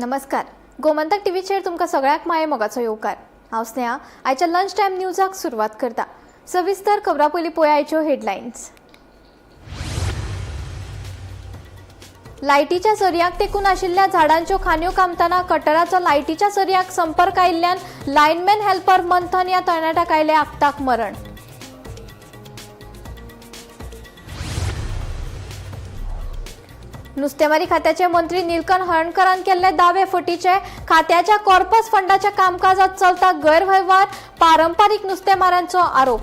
नमस्कार. गोमंतक टीव्हीचेर तुमकां सगळ्याक माये मोगाचो येवकार. हांव स्नेहा. आयच्या लंच टायम न्यूजाक सुरवात करता. सविस्तर खबरां पयलीं पळोवया आयच्यो हेडलायन्स. लायटीच्या सरयाक तेकून आशिल्ल्या झाडांच्यो खांद्यो कामतना कटराचो लायटीच्या सरयाक संपर्क आयिल्ल्यान लायनमॅन हेल्पर मंथन ह्या तरणाट्याक आयलें आगताक मरण. नुस्तेमारी खात्याचे मंत्री निलकंठ हळर्णकरान केल्ले दावे फटीचे. खात्याच्या कॉर्पस फंडाच्या कामकाजात चलता गैरव्यवहार, पारंपारीक नुस्तेमारांचो आरोप.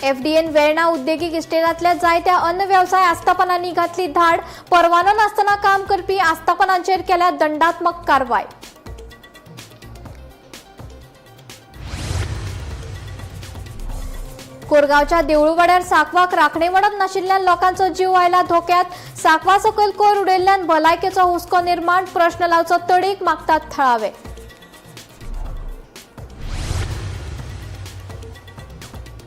एफडीएन वेर्णा उद्देगीक इस्टेटांतल्या जायत्या अन्न वेवसाय आस्थापनांनी घातली धाड. परवानो नासतना काम करपी आस्थापनांचेर केल्या दंडात्मक कारवाय. कोरगांवच्या देवळूवाड्यार साकवाक राखणे म्हणत नाशिल्ल्या लोकांचो जीव आयला धोक्यात. साकवा सकयल कोयर उडयल्ल्यान भलायकेचो हुस्को निर्माण. प्रश्न लावचो तडीक मागतात थळावे.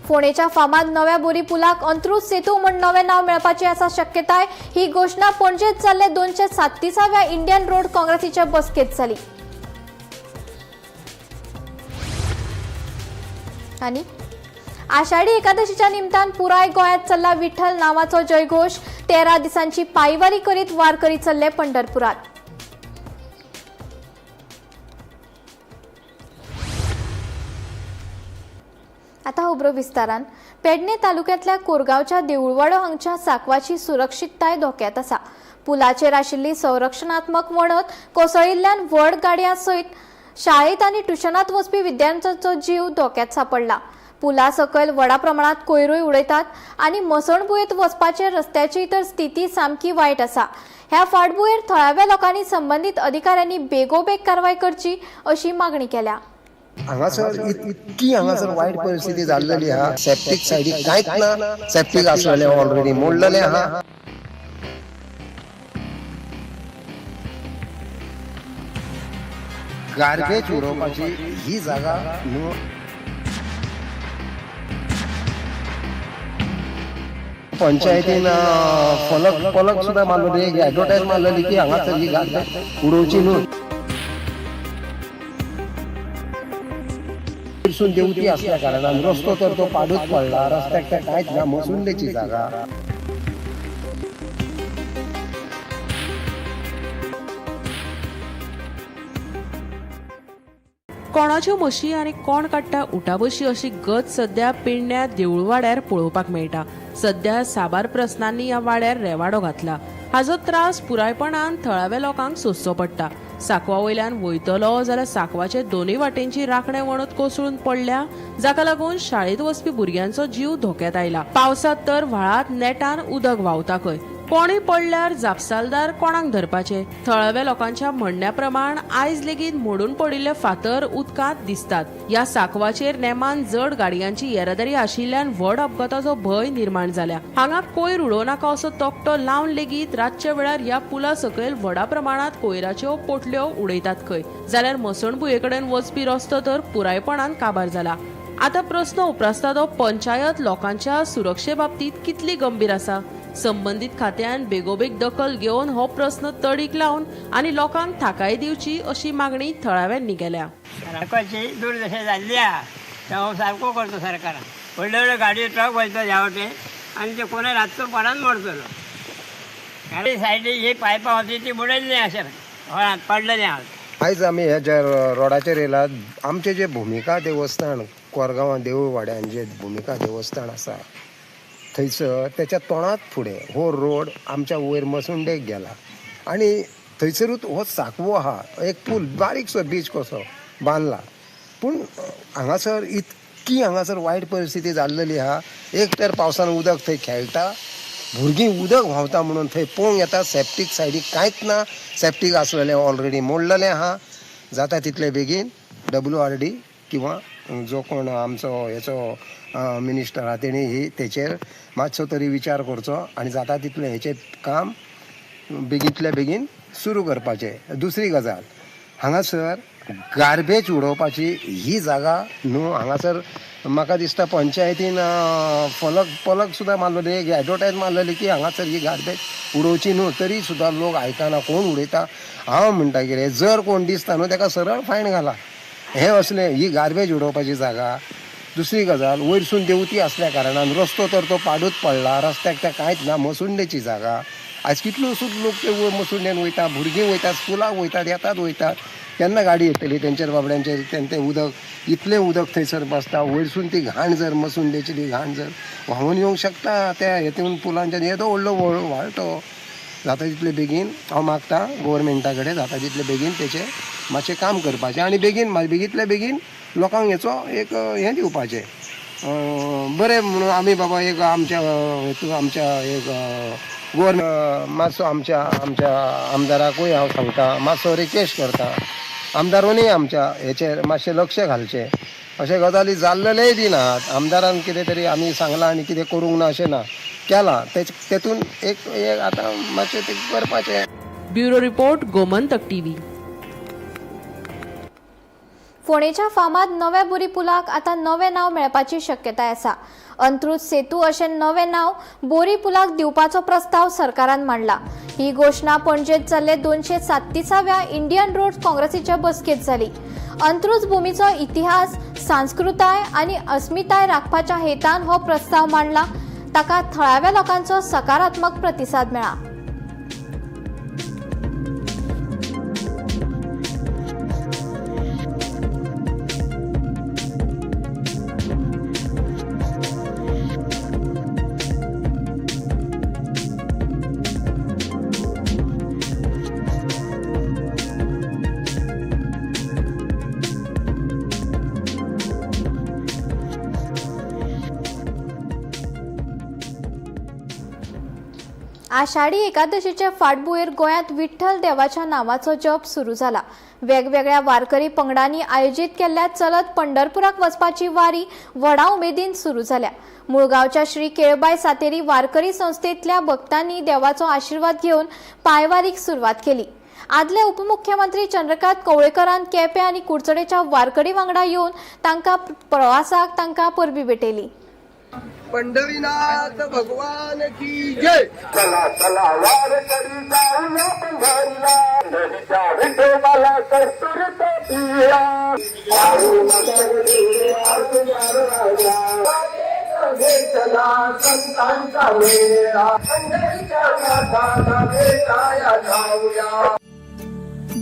फोंडेच्या फामाद नव्या बोरी पुलाक अंत्रूज सेतू म्हूण नवें नांव मेळपाची आसा शक्यताय. ही घोशणा पणजेंत जाल्ले 237व्या इंडियन रोड काँग्रेसीचे बसकेंत जाली. आनी आषाढी एकादशीच्या निमतान पुराय गोंयांत चल्ला विठ्ठल नावाचो जयघोष. 13 दिसांची पायवारी करीत वारकरी चल्ले पंढरपुरात. आता खबरो विस्तारान. पेडणे तालुक्यांतल्या कोरगांवच्या देऊळवाडो हांगच्या साकवाची सुरक्षीतताय धोक्यात आसा. पुलाचेर आशिल्ली संरक्षणात्मक वणत कोसळिल्ल्यान व्हड गाडयां सयत शाळेत आनी ट्युशनात वचपी विद्यार्थ्यांचो जीव धोक्यात सांपडला. पुला सकयल व्हडा प्रमाणात कोयरूय उडयतात आनी मसणभुयेंत वचपाचे रस्त्याची तर स्थिती सामकी वायट आसा. ह्या फाटभुंयेर थळाव्या लोकांनी संबंधीत अधिकाऱ्यांनी बेगोबेग कारवाय करची अशी मागणी केल्या. हांगासर इतकी हांगासर वायट परिस्थिती जाल्लेली आहा. सेप्टीक सायडीक कांयच ना. सेप्टीक आसलेले ऑलरेडी मोडलेले आहा. गार्बेज उडोवपाची ही जागा न्हू. पंचायतीन फलक सुद्धा मारलेली, एक ऍडव्हर्टाईज मारलेली की हांगासर ही गार्बेज उडोवची न्हू. देवती असल्या कारणान रस्तो तर तो पाडूच पडला. रस्त्याक तर कांयच ना. मसुंडेची जागा. कोणाच्यो म्हशी आनी कोण काडटा उठाबशी अशी गत सध्या पेडण्या देऊळवाड्यार पळोवपाक मेळटा. सध्या साबार प्रस्नांनी ह्या वाड्यार रेवाडो घातला. हाजो त्रास पुरायपणान थळाव्या लोकांक सोंसचो पडटा. साकवा वयल्यान वयतलो जाल्यार साकवाचे दोनूय वाटेंची राखणे वणत कोसळून पडल्या, जाका लागून शाळेत वचपी भुरग्यांचो जीव धोक्यात आयला. पावसात तर व्हाळात नेटान उदक व्हांवता खंय. कोणीय पडल्यार जापसालदार कोणाक धरपाचे. थळाव्या लोकांच्या म्हणण्या प्रमाण आयज लेगीत मोडून पडिल्ले फातर उदकांत दिसतात. ह्या साकवाचेर नेमान जड गाडयांची येरादारी आशिल्ल्यान व्हड अपघाताचो भंय निर्माण जाल्या. हांगा कोयर उडोव नाका असो तोकटो लावन लेगीत रातच्या वेळार ह्या पुला सकयल व्हडा प्रमाणात कोयराच्यो पोटल्यो उडयतात खंय, जाल्यार मसणभुंयेकडेन वचपी रस्तो तर पुरायपणान काबार जाला. आता प्रश्न उपरासता तो पंचायत लोकांच्या सुरक्षे बाबतीत कितली गंभीर आसा. संबंधित खात्यान बेगोबेग दखल घेवन हो प्रश्न तडीक लावन आनी लोकांक थाकाय दिवची अशी मागणी थळाव्यांनी केल्या. सरकारची दुर्दशा जाल्ली आहा. तो सारको करतो सरकारान. व्हडल्यो व्हडल्यो गाडयो ट्रक वयता ह्या वटेन आनी ते कोणा रातचो पडान मोडटलो. गाडी सायडीक ही पायपां होती ती बुडयल्ली अशें व्हळांत पडलेलें आहा. आयज आमी ह्या ज्या रोडाचेर येयलात, आमचे जे भुमिका देवस्थान कोरगांवां देऊळवाड्यान जे भुमिका देवस्थान आसा थंयसर त्याच्या तोंडात फुडें हो रोड आमच्या वयर मसुंडेक गेला आनी थंयसरूच हो साकवो आहा. एक पूल बारीकसो बीच कसो बांदला. पूण हांगासर इतकी हांगासर वायट परिस्थिती जाल्लेली आहा. एक तर पावसान उदक थंय खेळटा, भुरगीं उदक व्हांवता म्हणून थंय पळोवंक येता. सेप्टीक सायडीक कांयच ना. सेप्टीक आसलेले ऑलरेडी मोडलेले आहा. जाता तितले बेगीन WRD किंवा जो कोण आमचो हेचो मिनिस्टर आहा तेणी ही तेचेर मातसो तरी विचार करचो आनी जाता तितलें हेचें काम बेगींतल्या बेगीन सुरू करपाचें. दुसरी गजाल, हांगासर गार्बेज उडोवपाची ही जागा न्हू. हांगासर म्हाका दिसता पंचायतीन फलक सुद्दां मारलेली, एक एडवर्टायज मारलेली की हांगासर ही गार्बेज उडोवची न्हू. तरी सुद्दां लोक आयकना, कोण उडयता. हांव म्हणटा कितें, जर कोण दिसता न्हू ताका सरळ फायन घाला. हे असले ही गार्बेज उडोवपाची जागा. दुसरी गजाल, वयरसून देंवती असल्या कारणान रस्तो तर तो पाडूच पडला, रस्त्याक त्या कांयच ना. मसुंडेची जागा. आज कितलो सुद्दां लोक ते मसुंडेन वयता, भुरगीं वयतात, स्कुलाक वयतात, येतात वयतात. केन्ना गाडी येतली तेंचेर बाबड्यांचेर, तें उदक इतलें उदक थंयसर बसता. वयरसून ती घाण जर मसुंडेची ती घाण जर व्हांवून येवंक शकता त्या हेतून पुलांच्यान, येदो व्हडलो व्हाळटो. जाता तितले बेगीन हांव मागता गव्हर्मेंटा कडेन, जाता तितले बेगीन तेचें मातशें काम करपाचें आनी बेगीतले बेगीन लोकांक हेचो एक हें दिवपाचें. बरें म्हणून आमी बाबा एक आमच्या हेतून आमच्या एक गव्हर्मेंट मातसो आमच्या आमदाराकूय हांव सांगता, मातसो रिक्वेस्ट करता, आमदारांनी आमच्या हेचेर मातशें लक्ष घालचें. अशे गजाली जाल्लेलेय दिनात. आमदारान कितें तरी आमी सांगलां आनी कितें करूंक ना अशें ना, केलां. तेतून एक आतां मातशें तें करपाचें. Bureau report, Gomantak TV. फोंडेच्या फामाद नव्या बोरी पुलाक आता नवे नाव मेळपाची शक्यताय आसा. अंत्रुज सेतू अशें नवे नाव बोरी पुलाक दिवपाचो प्रस्ताव सरकारान मांडला. ही घोशणा पणजेत जाल्ले 237व्या इंडियन रोड्स काँग्रेसीच्या बसकेत जाली. अंत्रुज भूमीचो इतिहास, सांस्कृताय आनी अस्मिताय राखपाच्या हेतान हो प्रस्ताव मांडला. ताका थळाव्या लोकांचो सकारात्मक प्रतिसाद मेळ्ळा. आषाढी एकादशीचे फाटभुंयेर गोंयांत विठ्ठल देवाच्या नावाचो जप सुरू जाला. वेगवेगळ्या वारकरी पंगडांनी आयोजीत केल्ल्या चलत पंढरपुराक वचपाची वारी व्हडा उमेदीन सुरू जाल्या. मुळगांवच्या श्री केळबाई सातेरी वारकरी संस्थेंतल्या भक्तांनी देवाचो आशीर्वाद घेवन पांयवारीक सुरवात केली. आदले उपमुख्यमंत्री चंद्रकांत कवळेकरान केपें आनी कुडचडेंच्या वारकरी वांगडा येवन तांकां प्रवासाक तांकां परबी भेटयली. पंढरीनाथ भगवान की जय. चला चला वारकरी जाऊया पंढरीला, पंढरीच्या विठोबाला कस्तुरीचा पिया. चला संतांचा मेळा, पंढरीच्या नाथाला भेटाया जाऊया.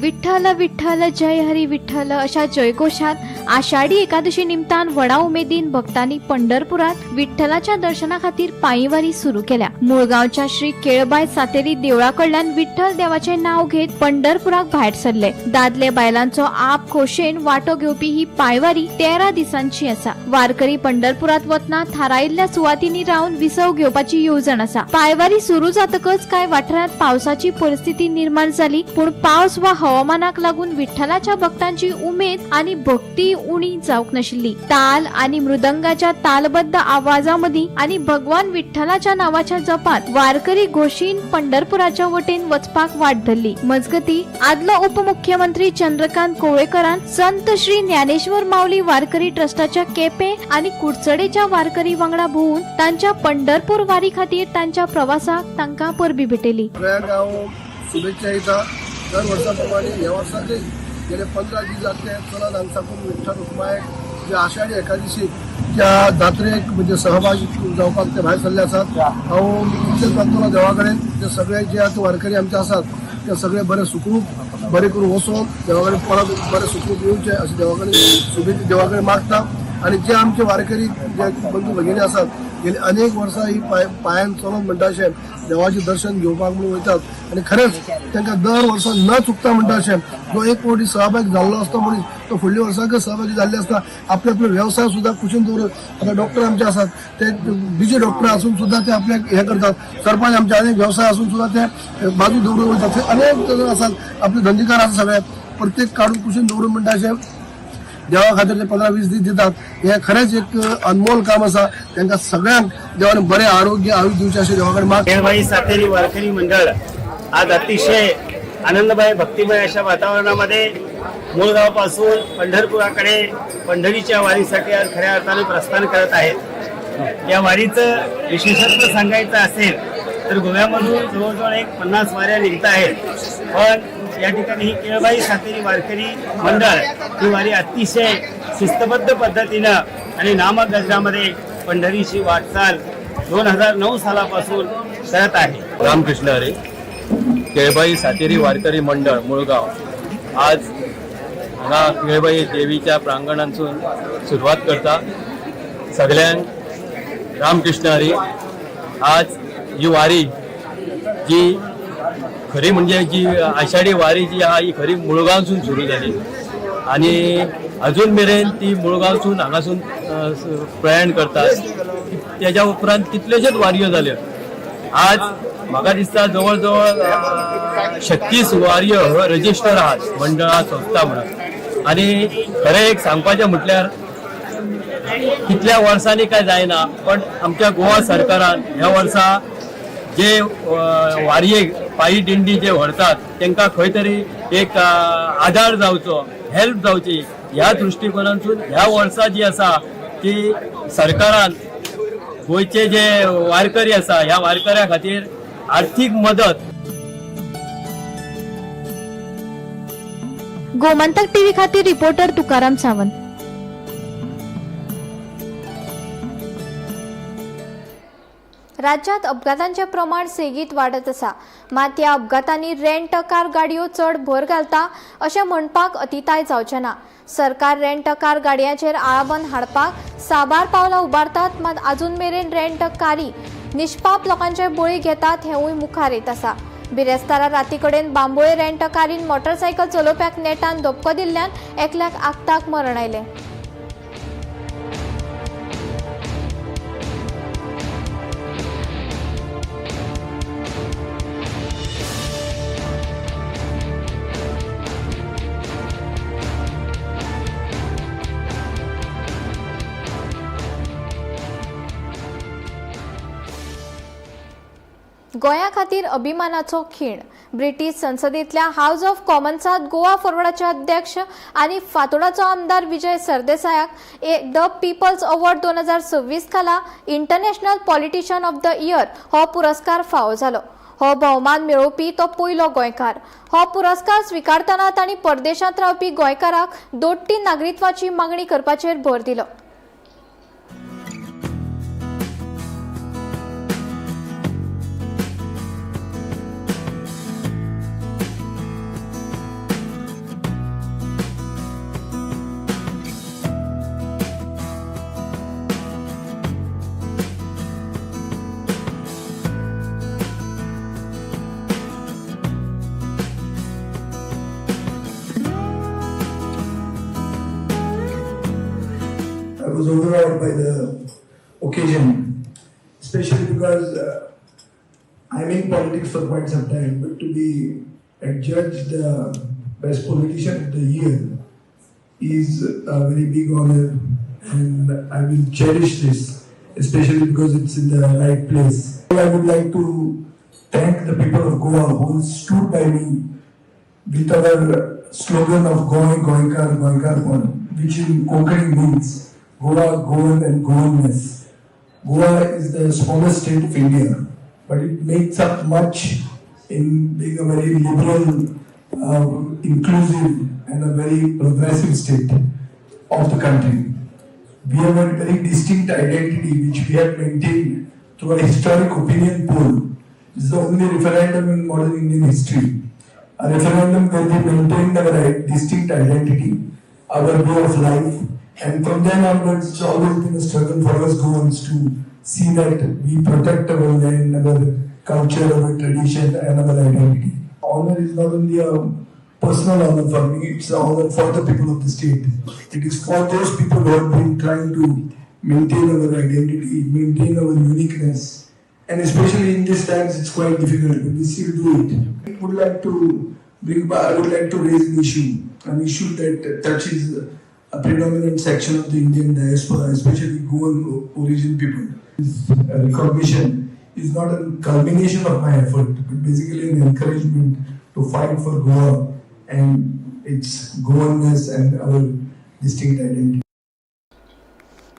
विठ्ठल विठ्ठल जय हरी विठ्ठल अशा जयघोषात आषाढी एकादशी निमतान व्हडा उमेदीन भक्तांनी पंढरपुरात विठ्ठलाच्या दर्शना खातीर पांयवारी सुरू केल्या. मुळगांवच्या श्री केळबाई सातेरी देवळा कडल्यान विठ्ठल देवाचे नाव घेत पंढरपुराक भायर सरले. दादले बायलांचो आप खोशेन वांटो घेवपी ही पांयवारी 13 दिसांची आसा. वारकरी पंढरपुरात वतना थारायिल्ल्या सुवातींनी रावन विसव घेवपाची येवजण आसा. पांयवारी सुरू जातकच कांय वाठारांत पावसाची परिस्थिती निर्माण जाली, पूण पावस वा हवामानाक लागून विठ्ठलाच्या भक्तांची उमेद आणि भक्ती उणी जावंक नाशिल्ली. ताल आणि मृदंगाच्या तालबद्ध आवाजामदी आणि भगवान विठ्ठलाच्या नावाच्या जपात वारकरी घोशीन पंढरपुराच्या वटेन वचपाक वाट धरली. मजगती आदलो उपमुख्यमंत्री चंद्रकांत कवळेकरान संत श्री ज्ञानेश्वर माऊली वारकरी ट्रस्टाच्या केपें आणि कुडचडेच्या वारकरी वांगडा भोवून तांच्या पंढरपूर वारी खातीर तांच्या प्रवासाक तांकां परबी भेटयली. शुभेच्छा येतात. दर वर्षाप्रमाणे या वर्षाचे गेले 15 दीस जातले चलत हांगसाकून विठ्ठल रुक्मायेक जे आषाढी एकादशी त्या जात्रेक म्हणजे सहभागी जावपाक ते भायर सरले आसात. हांव विशेष मागतलो देवा कडेन ते सगळे जे आतां वारकरी आमचे आसात ते सगळे बरे सुखरूप बरे करून वचून देवा कडेन परत बरे सुखरूप येवचे अशें देवा कडेन शुभेच्छा देवा कडेन मागता. आणि जे आमचे वारकरी जे बंधू भगिनी आसात गेली अनेक वर्सां ही पांयान चलत म्हणटा अशें देवाचें दर्शन घेवपाक म्हणून वयतात. आणि खरेंच तांकां दर वर्सा न चुकता म्हणटा अशें जो एक फावटी सहभागी जाल्लो आसता मनीस तो फुडल्या वर्सांकय सहभागी जाल्ले आसता. आपले आपले वेवसाय सुद्दां कुशीन दवरत. आतां डॉक्टर आमचे आसात ते बिजी डॉक्टर आसून सुद्दां ते आपल्याक हें करतात. सरपंच आमचे अनेक वेवसाय आसून सुद्दां ते बाजू दवरून वयतात. अनेक जण आसात आपले धंदेकार आसा सगळे प्रत्येक काडून कुशीन दवरून म्हणटा अशें देवा खातीर ते 15-20 दीस दितात. हे खरेंच एक अनमोल काम आसा. तांकां सगळ्यांक देवान बरें आरोग्य आयुश्य दिवचें अशें देवा कडेन मागता. केळबाई सातेरी वारकरी मंडळ आज अतिशय आनंदमय भक्तिमय अशा वातावरणामध्ये मूळगावपासून पंढरपुराकडे पंढरीच्या वारीसाठी आज खऱ्या अर्थाने प्रस्थान करत आहेत. या वारीचं विशेषत्व सांगायचं असेल तर गोव्यामधून जवळजवळ 50 वाऱ्या निघत आहेत. पण या ठिकाणी ही केळबाई सातेरी वारकरी मंडळ ही वारी अतिशय शिस्तबद्ध पद्धतीनं आणि नामगजरामध्ये पंढरीची वाटचाल 2009 सालापासून करत आहे. रामकृष्ण हरी. केळबाई सातेरी वारकरी मंडळ मुळगाव आज हांगा केळबाई देवीच्या प्रांगणांसून सुरवात करता. सगळ्यांक रामकृष्ण हरी. आज ही वारी जी खरी म्हणजे जी आषाढी वारी जी आहा ही खरी मुळगावसून सुरू जाली आणि अजून मेरेन ती मुळगावसून हांगासून प्रयाण करतात. त्याच्या उपरांत कितल्योश्योच वारयो जाल्यो. आज म्हाका दिसता जवळ 36 वारयो रजिस्टर आहात मंडळा संस्था म्हणून. आणि खरें एक सांगपाचें म्हटल्यार कितल्या वर्सांनी काय जायना पण आमच्या गोवा सरकारान ह्या वर्सा जे वारयेक पायी दिंडी जे व्हरतात तांकां खंय तरी एक आधार जावचो, हेल्प जावची ह्या दृश्टिकोनांतून ह्या वर्सा जी आसा ती सरकारान गोंयचे जे वारकरी आसा ह्या वारकऱ्या खातीर आर्थीक मदत. गोमंतक टीव्ही खातीर रिपोर्टर तुकाराम सावंत. राज्यात अपघातांचे प्रमाण सेगीत वाडत आसा. मात ह्या अपघातांनी रेंट कार गाडयो चड भर घालता अशें म्हणपाक अतिताय जावचें ना. सरकार रेंट कार गाडयांचेर आळाबंद हाडपाक साबार पावलां उबारतात. मात अजून मेरेन रेंट कारी निष्पाप लोकांचे बळी घेतात हेंवूय मुखार येत आसा. बिरेस्तारा राती कडेन बांबोळे रेंट कारीन मोटरसायकल चलोवप्याक नेटान धपको दिल्ल्यान एकल्याक आगताक मरण आयलें. गोंया खातीर अभिमानाचो खीण. ब्रिटीश संसदेंतल्या हाऊस ऑफ कॉमन्सांत गोवा फॉरवर्डाचे अध्यक्ष आनी फातोडाचो आमदार विजय सरदेसायाक द पीपल्स अवॉर्ड 2026 खाला international politician of the year हो पुरस्कार फावो जालो. हो भोवमान मेळोवपी तो पयलो गोंयकार. हो पुरस्कार स्विकारतना तांणी परदेशांत रावपी गोंयकाराक दोट्टी नागरिकत्वाची मागणी करपाचेर भर दिलो. I was overawed by the occasion, especially because I'm in politics for quite some time, but to be adjudged the best politician of the year is a very big honor, and I will cherish this, especially because it's in the right place. I would like to thank the people of Goa who stood by me with our slogan of Goa Goinkar Goinkarpon, which in Konkani means Goa, Goan and Goanness. Goa is the smallest state of India, but it makes up much in being a very liberal, inclusive and a very progressive state of the country. We have a very distinct identity which we have maintained through a historic opinion poll. This is the only referendum in modern Indian history. A referendum where we maintained our distinct identity, our way of life. And from then onwards, it's always been a struggle for us Goans to see that we protect our land, our culture, our tradition, and our identity. Honor is not only a personal honor for me, it's an honor for the people of the state. It is for those people who have been trying to maintain our identity, maintain our uniqueness. And especially in these times, it's quite difficult, but we still do it. I would like to raise an issue that touches a predominant section of the Indian diaspora, especially Goan origin people. This recognition is not a culmination of my effort, but basically an encouragement to fight for Goa and its governance and our distinct identity.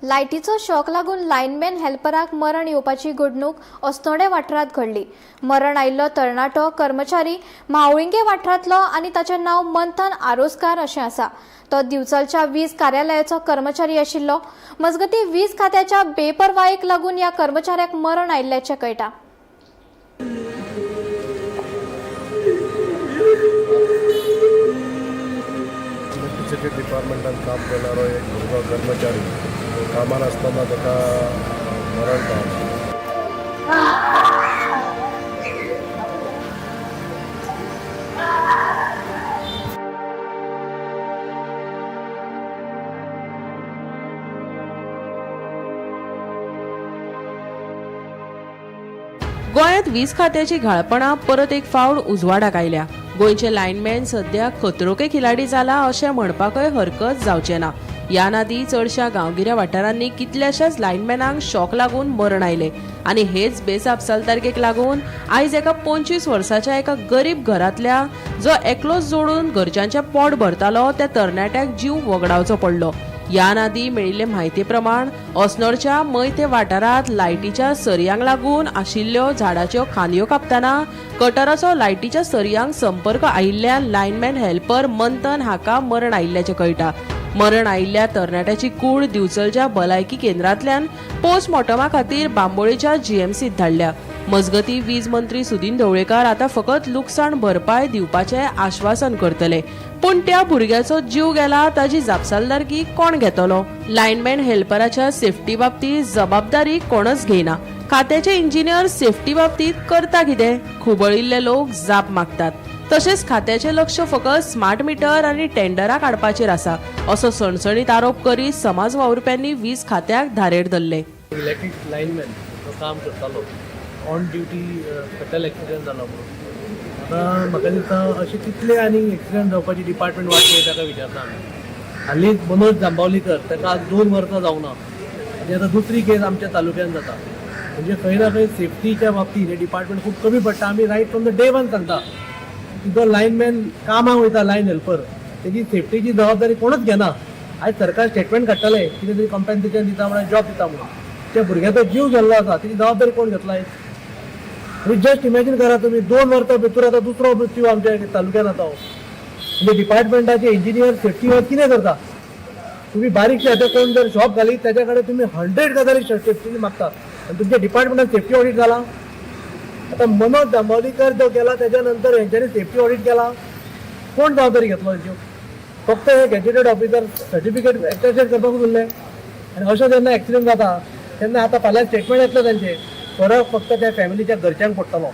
लायटीचो shock लागून lineman हेल्पराक मरण येवपाची घडणूक अस्नोडे वाठारांत घडली. मरण आयिल्लो तरणाटो कर्मचारी म्हावळिंगे वाठारांतलो आनी ताचें नांव मंथन आरोसकार अशें आसा. तो दिवचलच्या वीज कार्यालयाचो कर्मचारी आशिल्लो. मजगतीं वीज खात्याच्या बेपरवायेक लागून ह्या कर्मचाऱ्याक मरण आयिल्ल्याचें कळटा. इलेक्ट्रिसिटी डिपार्टमेंटात काम करणारो एक भुरगो कर्मचारी कामान आसतना ताका मरण पावलें. गोंयांत वीज खात्याची घाळपणां परत एक फावट उजवाडाक आयल्या. गोंयचे लायनमॅन सध्या खतरोके खिलाडी जाला अशें म्हणपाकय हरकत जावचें ना. ह्या नादी चडशा गांवगिऱ्या वाठारांनी कितल्याशाच लायनमॅनांक शॉक लागून मरण आयले आनी हेच बेसापसालदारकेक लागून आयज एका 25 वर्साच्या एका गरीब घरांतल्या जो एकलोच जोडून घरच्यांचें पोट भरतालो त्या तरणाट्याक जीव वगडावचो पडलो. ह्या नादी मेळिल्ले म्हायती प्रमाण अस्नोडच्या मैते वाठारांत लायटीच्या सरयांक लागून आशिल्ल्यो झाडाच्यो खांदयो कापतना कटराचो लायटीच्या सरयांक संपर्क आयिल्ल्यान लायनमॅन हेल्पर मंथन हाका मरण आयिल्ल्याचें कळटा. मरण आयिल्ल्या तरणाट्याची कूड दिवचलच्या भलायकी केंद्रांतल्यान पोस्टमॉर्टमा खातीर बांबोळेच्या जीएमसीत धाडल्या. मजगतीं वीज मंत्री सुदीन ढवळेकर आतां फकत लुकसाण भरपाय दिवपाचें आश्वासन करतले. पूण त्या भुरग्याचो जीव गेला ताची जापसालदारकी कोण घेतलो? लायनमॅन हेल्पराच्या सेफ्टी बाबतीत जबाबदारी कोणच घेयना. खात्याचे इंजिनियर सेफ्टी बाबतीत करता कितें? खुबळिल्ले लोक जाप मागतात. तशेंच खात्याचें लक्ष फकत स्मार्ट मिटर आनी टेंडरां काडपाचेर आसा असो सणसणीत आरोप करीत समाज वावुरप्यांनी वीज खात्याक धारेर धरले. इलेक्ट्रीक लायनमॅन तो काम करतालो ऑन ड्युटी फॅटल एक्सिडेंट जालो म्हणून. आतां म्हाका दिसता अशें कितले आनी एक्सिडेंट जावपाची डिपार्टमेंट वाटले ताका विचारता आमी. हालींच मनोज जांबावलीकर ताका आज 2 वर्सां जावना आनी आतां दुसरी केस आमच्या तालुक्यान जाता. म्हणजे खंय ना खंय सेफ्टीच्या बाबतींत हे डिपार्टमेंट खूब कमी पडटा. आमी right from the day one सांगता की जो लायनमॅन कामाक वयता लायन हेल्पर तेजी सेफ्टीची जबाबदारी कोणूच घेना. आयज सरकार स्टेटमेंट काडटले कितें तरी कॉम्पेन्सेशन दिता म्हणून जॉब दिता म्हणून. त्या भुरग्याचो जीव गेल्लो आसा तेजी जबाबदारी कोण घेतला? तुम्ही जस्ट इमॅजिन करा, तुम्ही 2 वर्सां भितर आता दुसरो मृत्यू आमच्या तालुक्यात जाता. म्हणजे डिपार्टमेंटाचे इंजिनियर सेफ्टी वर्क कितें करता? तुम्ही बारीकशे आतां कोण जर शॉप घालीत त्याच्या कडेन तुम्ही 100 गजाली सेफ्टी मागतात आणि तुमच्या डिपार्टमेंटात सेफ्टी ऑडिट झाला. आता मनोज जांबावलीकर जो गेला त्याच्यानंतर यांच्यानी सेफ्टी ऑडिट केला, कोण जबाबदारी घेतलो त्याची? फक्त हे गॅजेटेड ऑफिसर सर्टिफिकेट एक्सटेंशन करपाक उरले. आणि अशें जेन्ना एक्सिडेंट जाता तेन्ना आता फाल्यां स्टेटमेंट येतलो त्यांचे फरक फक्त त्या फॅमिलीच्या घरच्यांक पडटलो.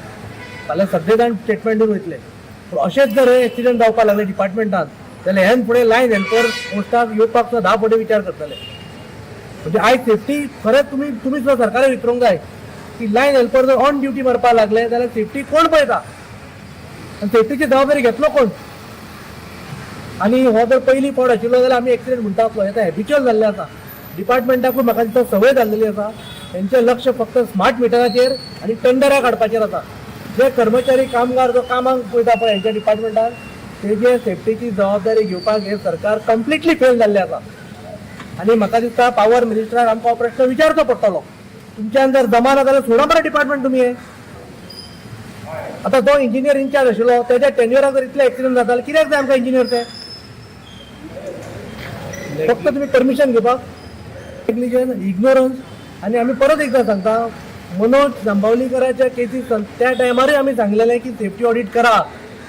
फाल्यां सगळे जाण स्टेटमेंट दिवन वयतले. पूण अशेंच जर एक्सिडेंट जावपाक लागले डिपार्टमेंटान जाल्यार हेन फुडें लायन हेल्पर पोस्टाक येवपाक 10 फावटी विचार करतले. म्हणजे आयज सेफ्टी खरेंच तुमी सुद्दां सरकाराक विचारूंक जाय की लायन हेल्पर जर ऑन ड्युटी मारपाक लागले जाल्यार सेफ्टी कोण पळयता आनी सेफ्टीची जबाबदारी घेतलो कोण? आनी हो जर पयलीं फावट आशिल्लो जाल्यार आमी एक्सिडेंट म्हणटा पळय आता हॅबिच्युअल जाल्ले आसा. डिपार्टमेंटाकूय म्हाका दिसता संवय जाल्लेली आसा. तेंचें लक्ष फक्त स्मार्ट मिटराचेर आनी टेंडरां काडपाचेर आसा. जे कर्मचारी कामगार जो कामाक वयता पळय हेंच्या डिपार्टमेंटान तेजे सेफ्टीची जबाबदारी घेवपाक हे सरकार कंप्लिटली फेल जाल्लें आसा. आनी म्हाका दिसता पावर मिनिस्टराक आमकां हो प्रश्न विचारचो पडटलो. तुमच्यान जर जमाना जाल्यार सोडा मरे डिपार्टमेंट तुमी हे. आतां तो इंजिनियर इन्चार्ज आशिल्लो तेज्या टेन्युराक जर इतले एक्सिडेंट जाता जाल्यार कित्याक जाय आमकां इंजिनियर ते? फक्त तुम्ही परमिशन घेवपाक नेग्लिजन्स, इग्नोरन्स. आणि आम्ही परत एकदा सांगता मनोज जांबावलीकराच्या केसीस त्या टायमारूय आम्ही सांगलेलें की सेफ्टी ऑडिट करा,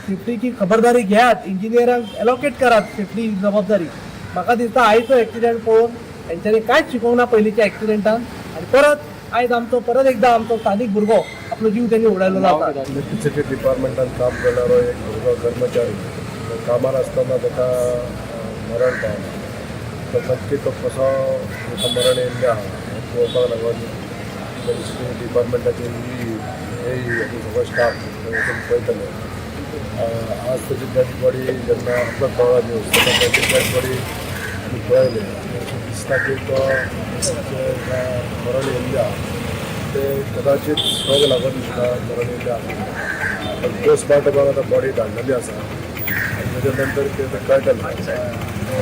सेफ्टीची खबरदारी घेयात, इंजिनियरांक एलोकेट करात सेफ्टी जबाबदारी. म्हाका दिसता आयचो एक्सिडेंट पळोवन तेंच्यांनी कांयच शिकोवंक ना पयलींच्या एक्सिडेंटान. आनी परत आयज आमचो परत एकदा आमचो स्थानीक भुरगो आपलो जीव त्यांनी उडयलो आसा. इलेक्ट्रिसिटी डिपार्टमेंटात काम करणारो एक भुरगो कर्मचारी कामार आसतना ताका मरण पावलें. तो नक्की तो कसो ताका मरण येयल्लें आहा हें पळोवपाक लागून इलेक्ट्रिसिटी डिपार्टमेंटाचे सगळो स्टाफ पळयतले. आज तेजी डेड बॉडी जेन्ना आपलो कळ्ळो न्यूज तेन्ना तेजी डेड बॉडी आमी पळयले. दिसता की तो मरण येयल्लें आहा ते कदाचित स्ट्रोक लागून मरण येयल्लें आसा. पोस्टमॉर्टमाक आतां बॉडी धाडलेली आसा. ताच्या नंतर तें कळटलें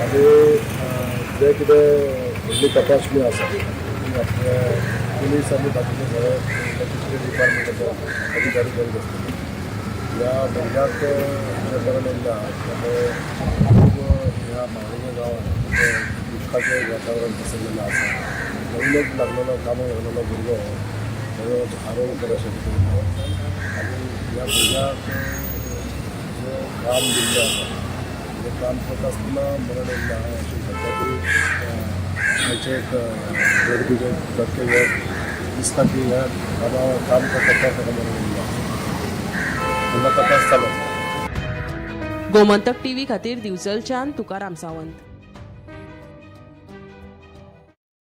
आनी जे कितें व्हडली तपासणी आसा पुलीस आनी बाकीचे सगळे डिपार्टमेंट आसा अधिकारी करीत आसतले ह्या भुरग्याक जे कारण येयला खूब ह्या म्हाळुंगे गांवांत दुख्खाचें वातावरण पसरलेलें आसा नवीनच लागलेलो कामाक लागलेलो भुरगो बरो आरोग्य अशें कितें आनी ह्या भुरग्याक जे काम दिल्लें आसा तें काम करता आसतना मरण येयला अशें सद्या तरी आयचे एक 1.5% दिसता की ह्या काम करता ताका मरण येयला तेन्ना तपास चालू आसा. गोमंतक टीव्ही खातीर दिवचलच्यान तुकाराम सावंत.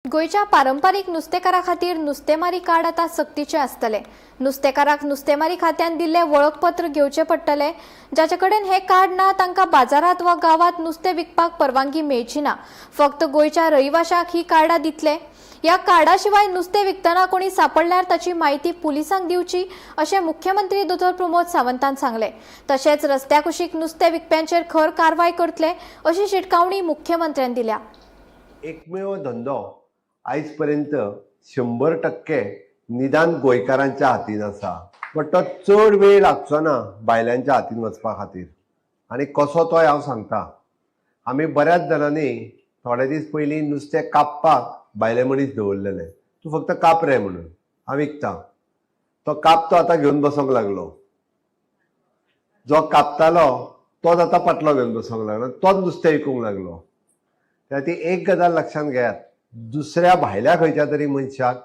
गोयच्या पारंपारीक नुस्तेकारां खातीर नुस्तेमारी कार्ड आतां सक्तीचे आसतले. नुस्तेकाराक नुस्तेमारी खात्यान दिल्ले वळखपत्र घेवचे पडटले. जाचे कडेन हे कार्ड ना तांकां बाजारात वा गावात नुस्तें विकपाक परवानगी मेळची ना. फक्त गोयच्या रहिवाशांक ही कार्डां दितले. या कार्डा शिवाय नुस्तें विकतना कोणी सापडल्यार ताची माहिती पुलिसांक दिवची अशें मुख्यमंत्री दोतोर प्रमोद सावंतान सांगले. तशेंच रस्त्या कुशीक नुस्तें विकप्यांचेर खर कारवाय करतले अशी शिटकावणी मुख्यमंत्र्यान दिल्या. एकमेव धंदो आयज पर्यंत 100% निदान गोंयकारांच्या हातीन आसा. बट तो चड वेळ लागचो ना बायलांच्या हातीन वचपा खातीर. आनी कसो तो हांव सांगता. आमी बऱ्याच जाणांनी थोडे दीस पयलीं नुस्तें कापपाक बायले मनीस दवरलेले. तूं फक्त काप रे म्हणून हांव विकता. तो काप तो आतां घेवन बसोंक लागलो. जो कापतालो तोच आतां पाटलो घेवन बसोंक लागलो. तोच नुस्तें विकूंक लागलो. त्या ती एक गजाल लक्षांत घेयात. दुसऱ्या भायल्या खंयच्या तरी मनशाक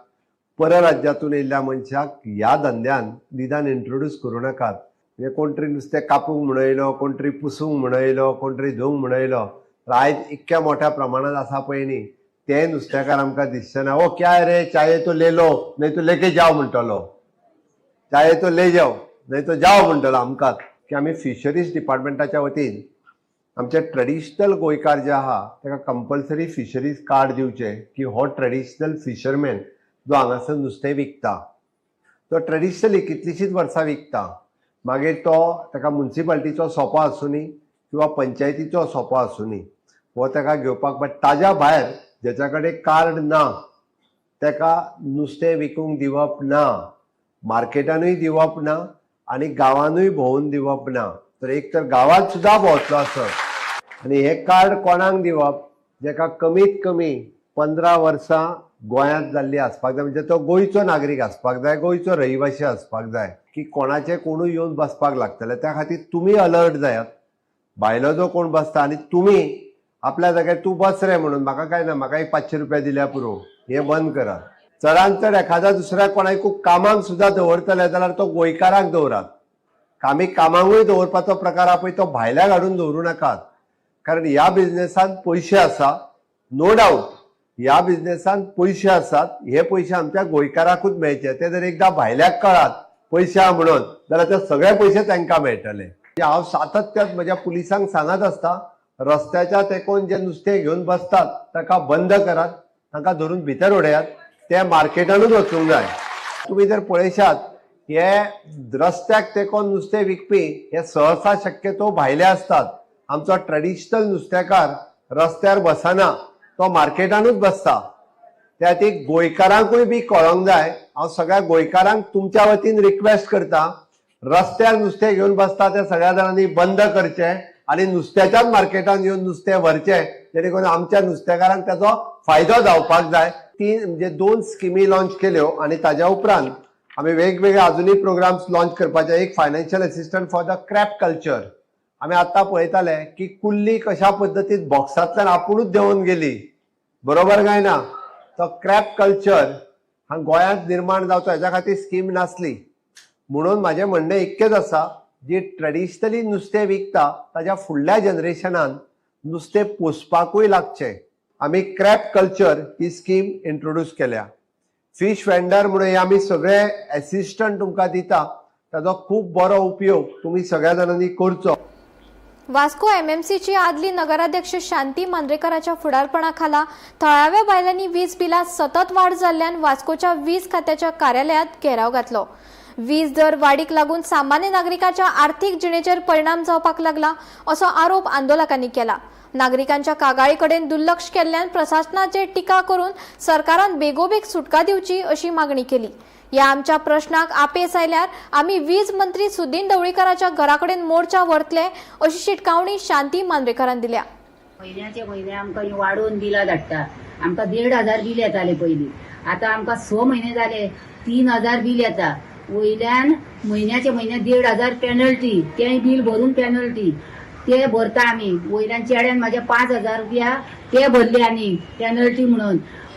परराज्यातून येयल्ल्या मनशाक ह्या धंद्यान निदान इंट्रोड्यूस करूं नाकात. म्हणजे कोण तरी नुस्तें कापूंक म्हणून येयलो, कोण तरी पुसूंक म्हणून येयलो, कोण तरी धुवंक म्हणून येयलो. आयज इतक्या मोठ्या प्रमाणात आसा पळय न्ही ते नुस्तेकार आमकां दिसचे ना. ओ क्या रे चाये तो ले लो नहीं तो लेके जाओ म्हणटलो. चाये तो ले जाओ नहीं तो जाओ म्हणटलो आमकांच. की आमी फिशरीज डिपार्टमेंटाच्या वतीन आमचे ट्रेडिशनल गोंयकार जे आहा ताका कंपल्सरी फिशरीज कार्ड दिवचे की हो ट्रेडिशनल फिशरमॅन जो हांगासर नुस्तें विकता तो ट्रेडिशनली कितलींशींच वर्सां विकता. मागीर तो ताका म्युन्सिपाल्टीचो सोपो आसूं नी किंवा पंचायतीचो सोपो आसूं नी हो ताका घेवपाक. बट ताज्या भायर जेच्या कडेन कार्ड ना ताका नुस्तें विकूंक दिवप ना. मार्केटानूय दिवप ना आनी गांवांनूय भोंवून दिवप ना. तर एक तर गांवांत सुद्दां भोंवतलो आसत आनी हे कार्ड कोणाक दिवप जेका कमीत कमी 15 वर्सां गोंयांत जाल्ली आसपाक जाय. म्हणजे तो गोंयचो नागरीक आसपाक जाय, गोंयचो रहिवाशी आसपाक जाय. की कोणाचे कोणूय येवन बसपाक लागतले त्या खातीर तुमी अलर्ट जायात. भायलो जो कोण बसता आनी तुमी आपल्या जाग्यार तूं बस रे म्हणून म्हाका काय ना म्हाका एक 500 रुपया दिल्या पुरो हे बंद करात. चडांत चड एखादा दुसऱ्या कोणाकूय कामाक सुद्दां दवरतले जाल्यार तो गोंयकाराक दवरात. आमी कामाकूय दवरपाचो प्रकार आहा पळय तो भायल्याक हाडून दवरूं नाकात. कारण ह्या बिझनेसांत पयशे आसा नो डावट. ह्या बिझनेसांत पयशे आसात. हे पयशे आमच्या गोंयकाराकूच मेळचे. ते जर एकदां भायल्याक कळात पयशे आहा म्हणून जाल्यार ते सगळे पयशे तांकां मेळटले. हांव सातत्यान म्हज्या पुलिसांक सांगत आसता रस्त्याच्या तेकोन जे नुस्तें घेवन बसतात ताका बंद करात. तांकां धरून भितर उडयात. ते मार्केटानूच वचूंक जाय. तुमी जर पळयशात हे रस्त्याक तेकोन नुस्तें विकपी हे सहसा शक्यतो भायले असतात. आमचो ट्रेडिशनल नुस्तेकार रस्त्यार बसना तो मार्केटानूच बसता. त्या ती गोंयकारांकूय बी कळोंक जाय. हांव सगळ्या गोंयकारांक तुमच्या वतीन रिक्वेस्ट करता रस्त्यार नुस्तें घेवन बसता ते सगळ्या जाणांनी बंद करचे आनी नुस्त्याच्याच मार्केटान येवन नुस्तें व्हरचें जेणे करून आमच्या नुस्तेकारांक ताचो फायदो जावपाक जाय. 2 स्किमी लॉन्च केल्यो आनी ताज्या उपरांत आमी वेगवेगळे अजुनूय प्रोग्राम्स लॉन्च करपाचे. एक financial assistant for the crop culture. आमी आतां पळयताले की कुल्ली कशा पद्दतीन बॉक्सांतल्यान आपुणूच देंवन गेली. बरोबर काय ना. तो क्रॅप कल्चर हा गोंयांत निर्माण जावचो हेच्या खातीर स्कीम नासली. म्हणून म्हाजें म्हणणें इतकेंच आसा जी ट्रेडिशनली नुस्तें विकता ताच्या फुडल्या जनरेशनान नुस्तें पोसपाकूय लागचें. आमी क्रॅप कल्चर ही स्कीम इंट्रोड्यूस केल्या. फिश वेंडर म्हणून आमी सगळे एसिस्टंट तुमकां दिता. ताचो खूब बरो उपयोग तुमी सगळ्या जाणांनी करचो. वास्को एमएमसीची आदली नगराध्यक्ष शांती मांद्रेकराच्या फुडारपणाखाला थळाव्या बायलांनी वीज बिलात सतत वाढ जाल्ल्यान वास्कोच्या वीज खात्याच्या कार्यालयात घेराव घातलो. वीज दर वाढीक लागून सामान्य नागरिकांच्या आर्थिक जिणेचेर परिणाम जावपाक लागला असो आरोप आंदोलकांनी केला. नागरिकांच्या कागाळीकडेन दुर्लक्ष केल्ल्यान प्रशासनाचेर टिका करून सरकारान बेगोबेग सुटका दिवची अशी मागणी केली. या आमच्या प्रश्नाक आपेस आयल्यार आम्ही वीज मंत्री सुदीन ढवळीकरांच्या घराकडेन मोर्चा व्हरतले अशी शिटकावणी शांती मांद्रेकरान दिल्या. महिन्याचे महिने आमकां वाडोवन बिलां धाडटा. आमकां 1,500 बील येताले पयलीं, आतां आमकां 6 म्हयने जाले 3,000 बील येता. वयल्यान म्हयन्याचे म्हयने 1,500 पेनल्टी, तें बील भरून पेनल्टी ते भरता आमी. वयल्यान चेड्यान म्हाजे 5,000 रुपया ते भरले आनी पेनल्टी म्हणून.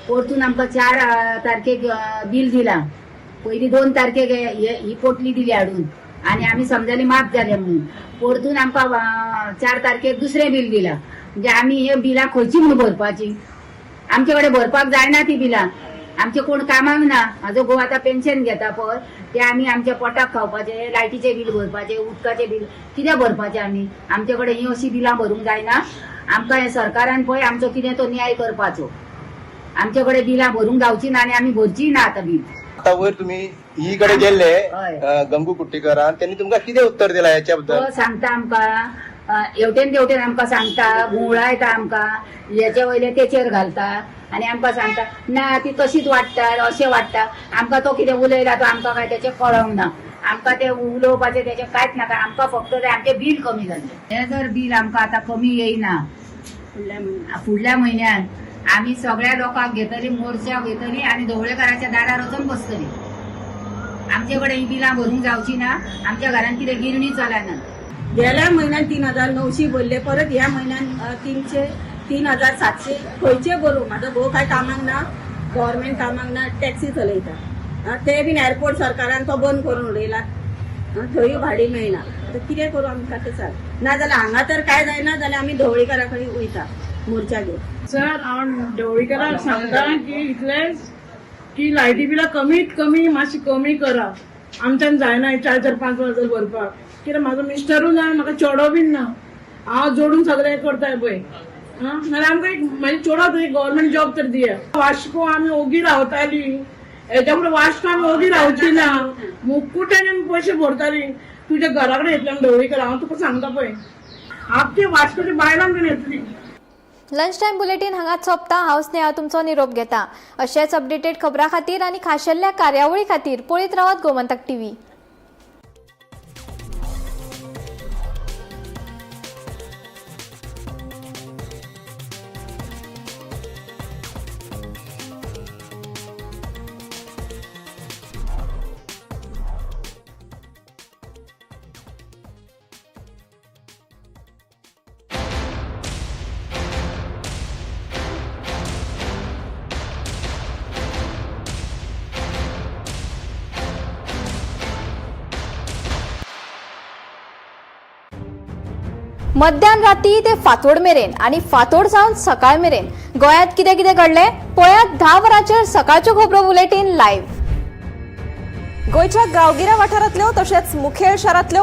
परतून आमकां 4 तारखेक बील दिलां. पयलीं 2 तारखेक ही पोटली दिली हाडून आनी आमी समजली माफ जाले म्हणून. परतून आमकां 4 तारखेक दुसरें बील दिलां. म्हणजे आमी हे बिलां खंयची म्हणून भरपाची? आमचे कडेन भरपाक जायना ती बिलां. आमचे कोण कामाक ना. म्हाजो घोव आतां पेन्शन घेता पळय, ते आमी आमच्या पोटाक खावपाचे, लायटीचे बील भरपाचे, उदकाचे बील कितें भरपाचे आमी? आमचे कडेन ही अशी बिलां भरूंक जायना. आमकां हे सरकारान पळय आमचो कितें तो न्याय करपाचो. आमचे कडेन बिलां भरूंक जावची ना आनी आमी भरची ना आतां बील. आता वयर तुम्ही ही कडे गेल्ले गंगू कुट्टीकरान, त्यांनी तुमकां कितें उत्तर दिलां याच्या बद्दल? तो सांगता आमकां हेवटेन तेवटेन आमकां सांगता, गुंवळा येता आमकां, हेचे वयले तेचेर घालता आनी आमकां सांगता ना ती तशीच वाडटा, अशें वाडटा. आमकां तो कितें उलयला तो आमकां काय तेचें कळोंक ना. आमकां ते उलोवपाचें तेचें कांयच नाका. आमकां फक्त ते आमचें बील कमी जालें. हें जर बील आमकां आतां कमी येयना फुडल्या म्हयन्यान आमी सगळ्या लोकांक घेतली, मोर्चा घेतली आनी ढवळेकराच्या दारार वचून बसतली. आमचे कडेन ही बिलां भरूंक जावची ना. आमच्या घरान कितें गिरणी चलना. गेल्या म्हयन्यान 3,900 भरले, परत ह्या म्हयन्यान 3,700 खंयचे भरूं? म्हाजो घोव काय कामाक ना, गव्हर्मेंट कामाक ना, टॅक्सी चलयता. ते बीन एअरपोर्ट सरकारान तो बंद करून उडयला. थंय भाडी मेळना. आतां कितें करूं आमकां तें सांग. ना जाल्यार हांगा तर काय जायना जाल्यार आमी ढवळीकरा कडेन वयता मोर्चा घेवन. सर हांव ढवळीकराक सांगता की इतलेंच की लायटी बिलां कमीत कमी मातशी कमी करा. आमच्यान जायना 4,000 5,000 भरपाक. कित्याक म्हाजो मिस्टरूय ना, म्हाका चेडो बीन ना. हांव जोडून सगळें करताय पळय. नाल्यार आमकां एक म्हाजे चेडो थंय गव्हर्मेंट जॉब तर दिया. वास्को आमी ओगी रावताली, हेच्या फुडें वास्को आमी ओगी रावची ना. मुक्कुट्यान पयशे भरताली. तुज्या घरा कडेन येतले आमी ढवळीकर. हांव तुका सांगता पळय, हांव ती वास्कोच्या बायलांक बीन येतली. लंच टाइम बुलेटिन हांगाच सोंपता. हांव स्नेहा तुमचो निरोप घेता. अशेच अपडेटेड खबरां खातीर आनी खाशेल्ल्या कार्यावळी खातीर पळयत रावात गोमंतक टीव्ही. मध्यान राती ते फातोड मेरेन आणि फातोड सावन सकाळ मेरेन गोंयांत कितें कितें घडलें पळयात 10 वरांचेर सकाळच्यो खबरो बुलेटिन लायव्ह. गोंयच्या गांवगिऱ्या वाठारांतल्यो तशेंच मुखेल शारांतल्यो